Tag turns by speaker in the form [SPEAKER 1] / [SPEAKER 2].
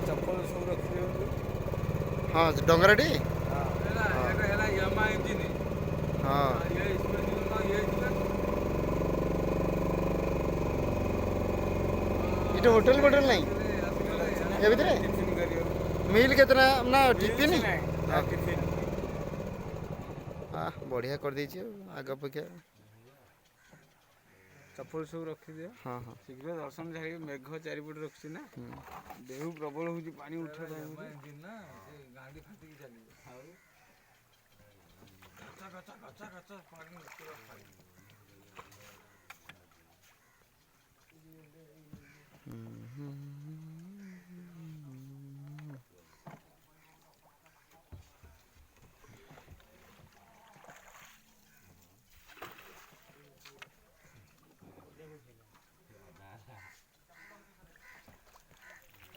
[SPEAKER 1] चप्पल सब रखी
[SPEAKER 2] हाँ डंगराटी हाँ ये होटल बोटल नहीं ये भितर मिल केतना ना टिफिन हाँ बढ़िया कर देछि आग अपेक्षा
[SPEAKER 1] चप्पल सब रखिदे
[SPEAKER 2] हाँ हाँ
[SPEAKER 1] शीघ्र दर्शन झाड़ी मेघ चारिपटे रखी ना देहू प्रबल हो पानी उठा